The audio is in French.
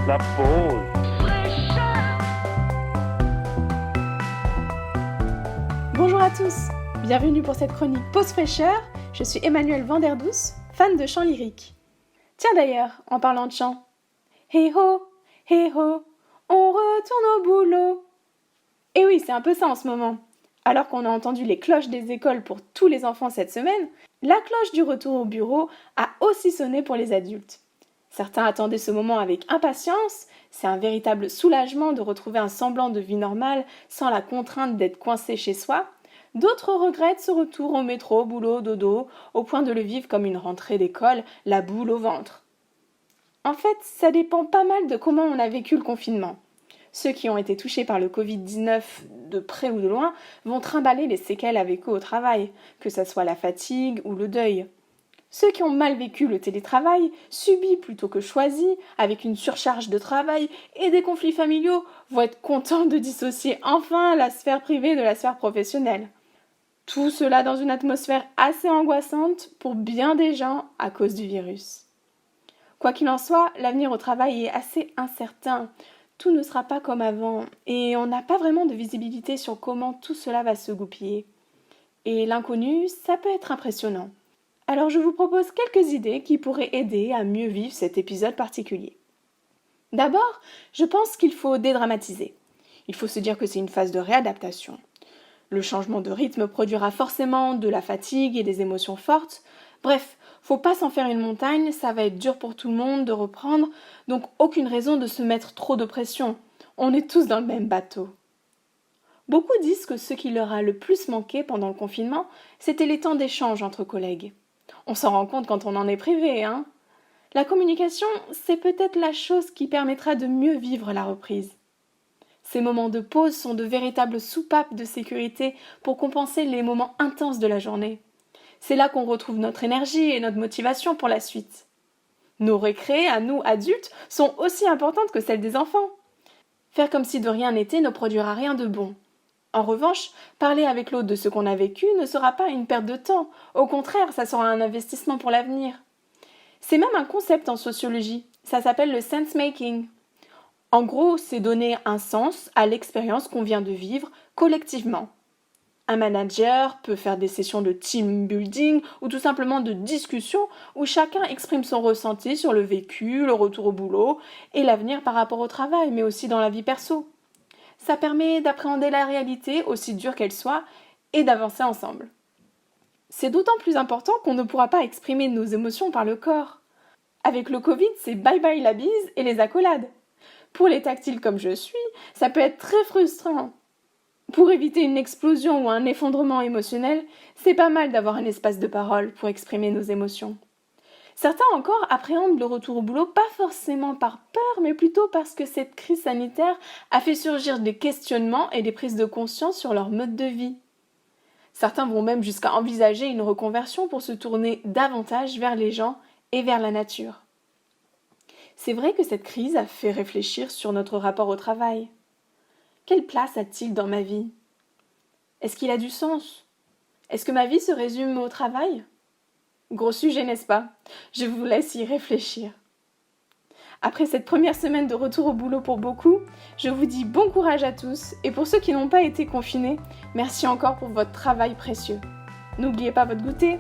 La pause. Bonjour à tous, bienvenue pour cette chronique Pause fraîcheur. Je suis Emmanuelle Vanderdouce, fan de chant lyrique. Tiens d'ailleurs, en parlant de chant, hey ho, on retourne au boulot. Et oui, c'est un peu ça en ce moment. Alors qu'on a entendu les cloches des écoles pour tous les enfants cette semaine, la cloche du retour au bureau a aussi sonné pour les adultes. Certains attendaient ce moment avec impatience, c'est un véritable soulagement de retrouver un semblant de vie normale sans la contrainte d'être coincé chez soi. D'autres regrettent ce retour au métro, boulot, dodo, au point de le vivre comme une rentrée d'école, la boule au ventre. En fait, ça dépend pas mal de comment on a vécu le confinement. Ceux qui ont été touchés par le Covid-19 de près ou de loin vont trimballer les séquelles avec eux au travail, que ce soit la fatigue ou le deuil. Ceux qui ont mal vécu le télétravail, subi plutôt que choisi, avec une surcharge de travail et des conflits familiaux, vont être contents de dissocier enfin la sphère privée de la sphère professionnelle. Tout cela dans une atmosphère assez angoissante pour bien des gens à cause du virus. Quoi qu'il en soit, l'avenir au travail est assez incertain. Tout ne sera pas comme avant et on n'a pas vraiment de visibilité sur comment tout cela va se goupiller. Et l'inconnu, ça peut être impressionnant. Alors je vous propose quelques idées qui pourraient aider à mieux vivre cet épisode particulier. D'abord, je pense qu'il faut dédramatiser. Il faut se dire que c'est une phase de réadaptation. Le changement de rythme produira forcément de la fatigue et des émotions fortes. Bref, faut pas s'en faire une montagne, ça va être dur pour tout le monde de reprendre, donc aucune raison de se mettre trop de pression. On est tous dans le même bateau. Beaucoup disent que ce qui leur a le plus manqué pendant le confinement, c'était les temps d'échange entre collègues. On s'en rend compte quand on en est privé, hein. La communication, c'est peut-être la chose qui permettra de mieux vivre la reprise. Ces moments de pause sont de véritables soupapes de sécurité pour compenser les moments intenses de la journée. C'est là qu'on retrouve notre énergie et notre motivation pour la suite. Nos récrés, à nous adultes, sont aussi importantes que celles des enfants. Faire comme si de rien n'était ne produira rien de bon. En revanche, parler avec l'autre de ce qu'on a vécu ne sera pas une perte de temps. Au contraire, ça sera un investissement pour l'avenir. C'est même un concept en sociologie. Ça s'appelle le sense-making. En gros, c'est donner un sens à l'expérience qu'on vient de vivre collectivement. Un manager peut faire des sessions de team building ou tout simplement de discussion où chacun exprime son ressenti sur le vécu, le retour au boulot et l'avenir par rapport au travail, mais aussi dans la vie perso. Ça permet d'appréhender la réalité, aussi dure qu'elle soit, et d'avancer ensemble. C'est d'autant plus important qu'on ne pourra pas exprimer nos émotions par le corps. Avec le Covid, c'est bye bye la bise et les accolades. Pour les tactiles comme je suis, ça peut être très frustrant. Pour éviter une explosion ou un effondrement émotionnel, c'est pas mal d'avoir un espace de parole pour exprimer nos émotions. Certains encore appréhendent le retour au boulot pas forcément par peur, mais plutôt parce que cette crise sanitaire a fait surgir des questionnements et des prises de conscience sur leur mode de vie. Certains vont même jusqu'à envisager une reconversion pour se tourner davantage vers les gens et vers la nature. C'est vrai que cette crise a fait réfléchir sur notre rapport au travail. Quelle place a-t-il dans ma vie ? Est-ce qu'il a du sens ? Est-ce que ma vie se résume au travail ? Gros sujet, n'est-ce pas ? Je vous laisse y réfléchir. Après cette première semaine de retour au boulot pour beaucoup, je vous dis bon courage à tous et pour ceux qui n'ont pas été confinés, merci encore pour votre travail précieux. N'oubliez pas votre goûter.